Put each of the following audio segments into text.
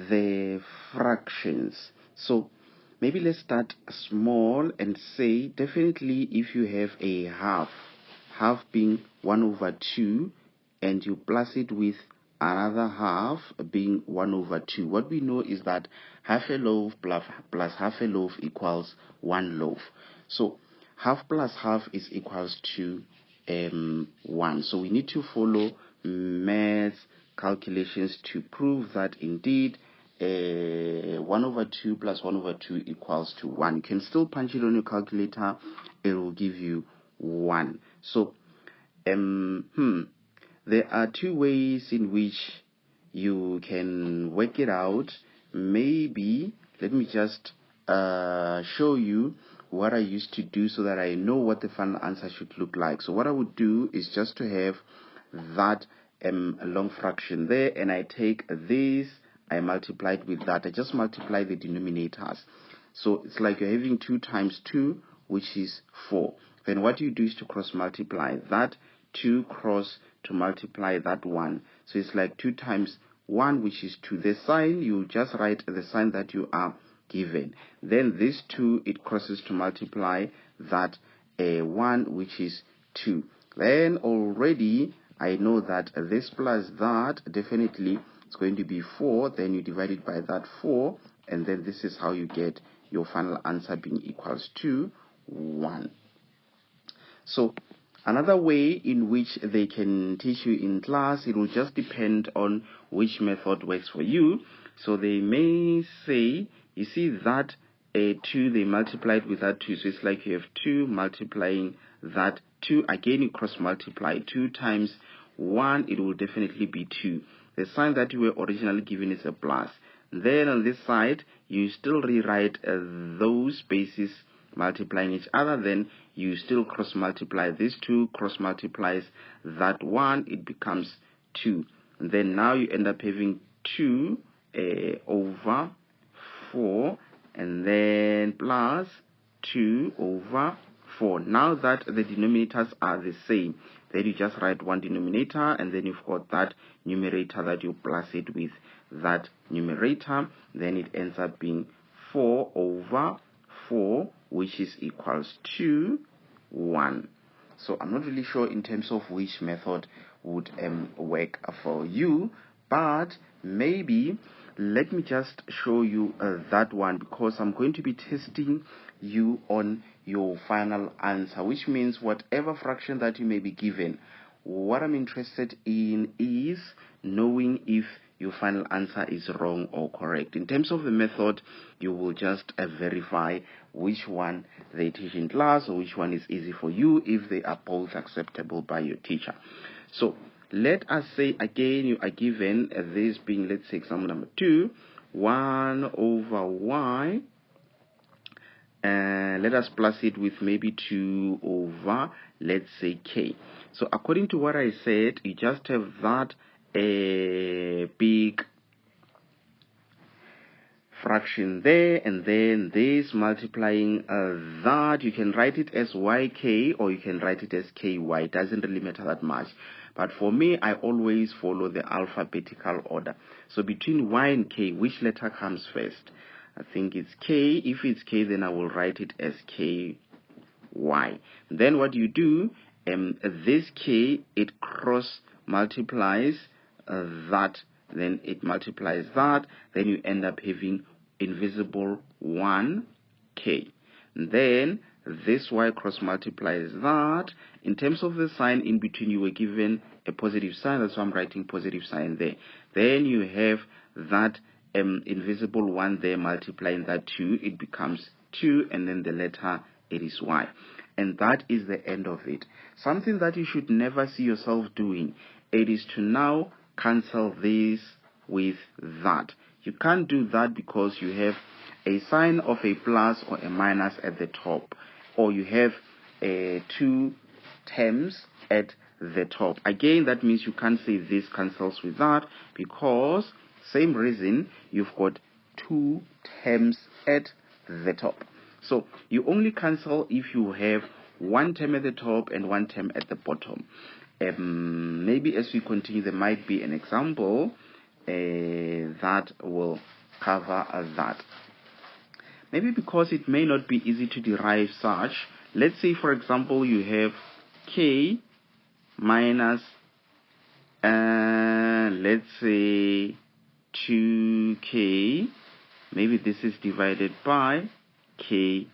the fractions. So maybe let's start small and say definitely if you have a half being 1 over 2, and you plus it with another half being 1 over 2, what we know is that half a loaf plus half a loaf equals 1 loaf. So half plus half is equals to 1. So we need to follow math calculations to prove that indeed 1 over 2 plus 1 over 2 equals to 1. You can still punch it on your calculator, it will give you 1. So there are two ways in which you can work it out. Maybe let me just show you what I used to do so that I know what the final answer should look like. So what I would do is just to have that long fraction there, and I take this, I multiply it with that. I just multiply the denominators. So it's like you're having 2 times 2, which is 4. Then what you do is to cross multiply that 2 cross to multiply that 1. So it's like 2 times 1, which is 2. The sign, you just write the sign that you are given. Then this 2, it crosses to multiply that 1, which is 2. Then already I know that this plus that definitely is going to be 4. Then you divide it by that 4, and then this is how you get your final answer being equals to 1. So another way in which they can teach you in class, it will just depend on which method works for you. So they may say, you see that 2, they multiplied with that 2. So it's like you have 2 multiplying that 2. Again, you cross multiply. 2 times 1, it will definitely be 2. The sign that you were originally given is a plus. Then on this side, you still rewrite those spaces multiplying each other. Then you still cross multiply this 2, cross multiplies that 1, it becomes 2. And then now you end up having 2 over 4, and then plus 2 over 4. Now that the denominators are the same, then you just write one denominator, and then you've got that numerator that you plus it with that numerator. Then it ends up being 4 over 4, which is equals to 1. So I'm not really sure in terms of which method would work for you, but maybe let me just show you that one, because I'm going to be testing you on your final answer, which means whatever fraction that you may be given, what I'm interested in is knowing if your final answer is wrong or correct. In terms of the method, you will just verify which one they teach in class or which one is easy for you, if they are both acceptable by your teacher. So let us say again you are given this being, let's say example number 2, 1 over y, and let us plus it with maybe 2 over, let's say, k. So according to what I said, you just have that a big fraction there, and then this multiplying that. You can write it as yk or you can write it as ky. It doesn't really matter that much, but for me I always follow the alphabetical order. So between y and k, which letter comes first? I think it's k. If it's k, then I will write it as ky. Then what you do, this k, it cross multiplies that, then it multiplies that, then you end up having invisible 1k. Then this y cross multiplies that. In terms of the sign in between, you were given a positive sign, that's why I'm writing positive sign there. Then you have that invisible 1 there multiplying that 2, it becomes 2, and then the letter, it is y. And that is the end of it. Something that you should never see yourself doing, it is to now cancel this with that. You can't do that because you have a sign of a plus or a minus at the top, or you have 2 terms at the top. Again, that means you can't say this cancels with that, because same reason, you've got 2 terms at the top. So you only cancel if you have 1 term at the top and 1 term at the bottom. Maybe as we continue, there might be an example. that will cover that. Maybe because it may not be easy to derive such, let's say for example you have k minus let's say 2k, maybe this is divided by ky.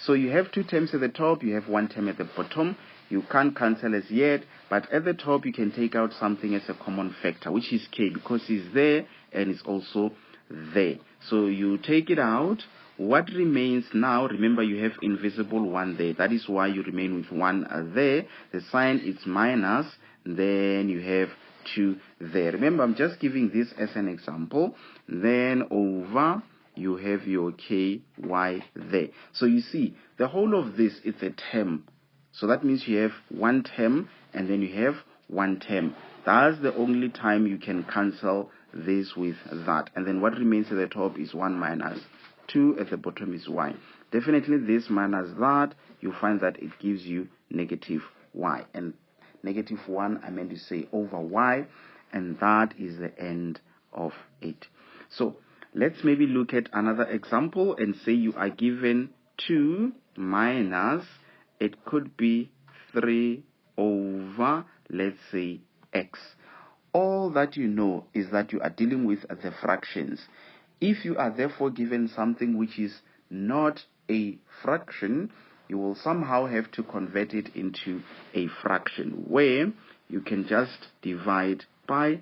So you have two terms at the top, you have one term at the bottom. You can't cancel as yet, but at the top you can take out something as a common factor, which is k, because it's there and it's also there. So you take it out. What remains now, remember you have invisible 1 there. That is why you remain with 1 there. The sign is minus, then you have 2 there. Remember, I'm just giving this as an example. Then over, you have your ky there. So you see, the whole of this is a term. So that means you have one term and then you have one term. That's the only time you can cancel this with that. And then what remains at the top is 1 minus 2, at the bottom is y. Definitely this minus that, you find that it gives you negative y. And negative 1, I meant to say over y, and that is the end of it. So let's maybe look at another example and say you are given 2 minus, it could be 3 over, let's say, x. All that you know is that you are dealing with the fractions. If you are therefore given something which is not a fraction, you will somehow have to convert it into a fraction, where you can just divide by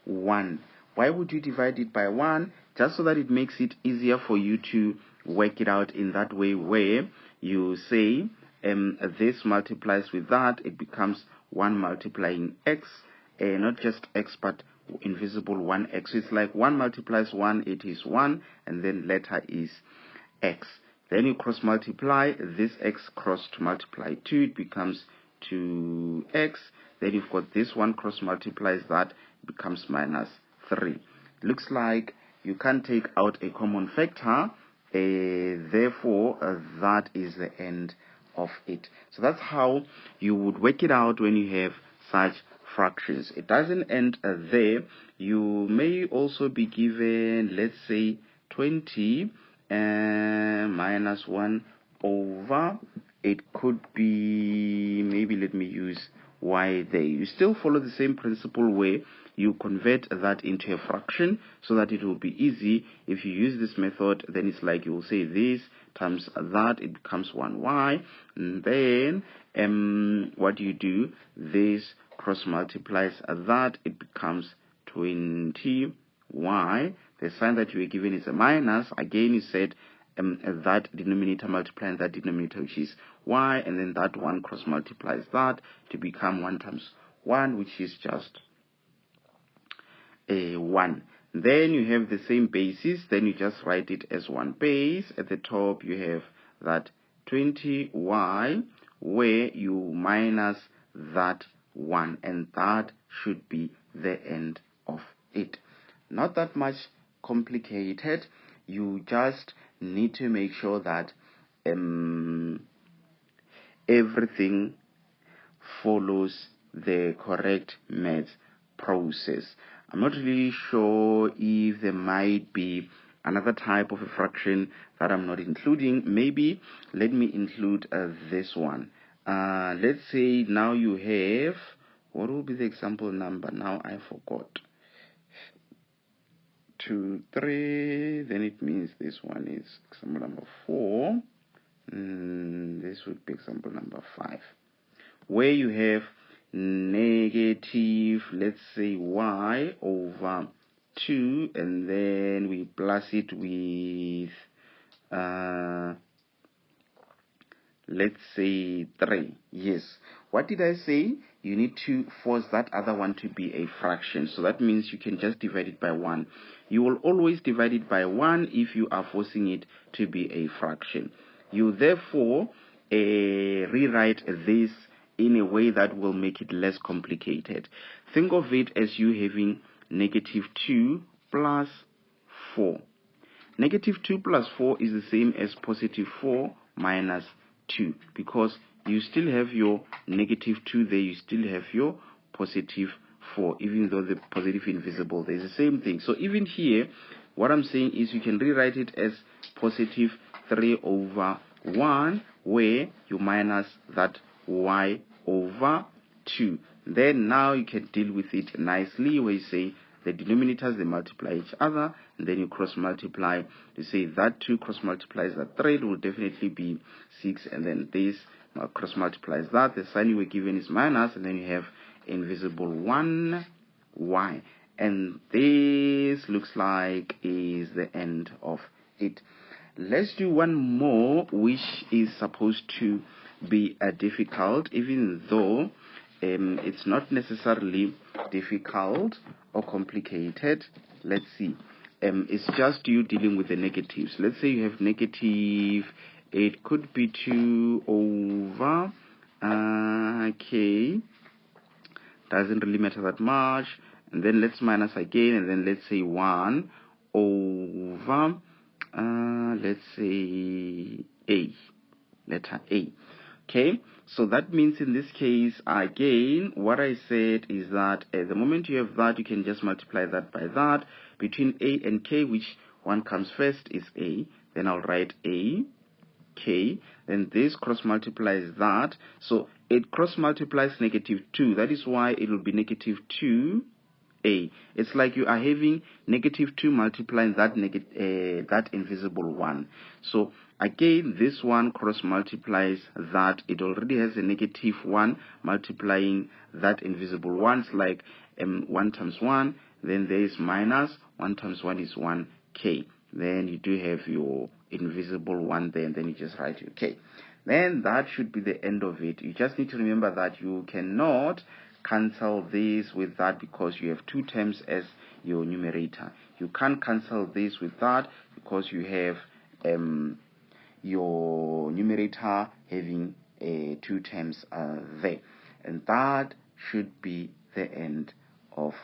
1. Why would you divide it by 1? Just so that it makes it easier for you to work it out in that way, where you say this multiplies with that, it becomes 1 multiplying x, not just x but invisible 1x. It's like 1 multiplies 1, it is 1, and then letter is x. Then you cross multiply, this x cross to multiply 2, it becomes 2x. Then you've got this one cross multiplies that, it becomes minus 3. Looks like you can't take out a common factor, therefore that is the end of it. So that's how you would work it out when you have such fractions. It doesn't end there. You may also be given, let's say, 20 minus 1 over, it could be, maybe let me use y there. You still follow the same principle where you convert that into a fraction so that it will be easy. If you use this method, then it's like you will say this times that, it becomes 1y, and then what you do, this cross multiplies that, it becomes 20y. The sign that you were given is a minus. Again, you said that denominator multiplying that denominator, which is y, and then that one cross multiplies that to become 1 times 1, which is just a 1. Then you have the same basis, then you just write it as one base. At the top you have that 20y, where you minus that 1, and that should be the end of it. Not that much complicated. You just need to make sure that everything follows the correct math process. I'm not really sure if there might be another type of a fraction that I'm not including. Maybe let me include this one. Let's say now you have, what will be the example number? Now I forgot. 2, 3, then it means this one is example number 4. This would be example number 5, where you have negative, let's say, y over 2, and then we plus it with let's say 3. Yes, what did I say? You need to force that other one to be a fraction, so that means you can just divide it by 1. You will always divide it by 1 if you are forcing it to be a fraction. You therefore rewrite this in a way that will make it less complicated. Think of it as you having negative 2 plus 4. Negative 2 plus 4 is the same as positive 4 minus 2, because you still have your negative 2 there, you still have your positive 4, even though the positive invisible, there's the same thing. So even here, what I'm saying is you can rewrite it as positive 3 over 1, where you minus that y over 2. Then now you can deal with it nicely, where you say the denominators, they multiply each other, and then you cross multiply. You say that 2 cross multiplies that 3, it will definitely be 6, and then this cross multiplies that. The sign you were given is minus, and then you have invisible 1 y. And this looks like is the end of it. Let's do one more, which is supposed to be difficult, even though it's not necessarily difficult or complicated. Let's see. It's just you dealing with the negatives. Let's say you have negative, it could be 2 over k, doesn't really matter that much, and then let's minus again, and then let's say 1 over let's say a, letter A. Okay, so that means in this case, again, what I said is that at the moment you have that, you can just multiply that by that. Between A and K, which one comes first is A. Then I'll write A, K. Then this cross multiplies that. So it cross multiplies negative 2. That is why it will be negative 2. A. It's like you are having negative 2 multiplying that that invisible 1. So again, this one cross multiplies that. It already has a negative 1 multiplying that invisible 1. It's like 1 times 1. Then there is minus 1 times 1 is 1k. Then you do have your invisible 1 there, and then you just write your k. Then that should be the end of it. You just need to remember that you cannot cancel this with that because you have 2 terms as your numerator. You can't cancel this with that because you have your numerator having 2 terms there. And that should be the end of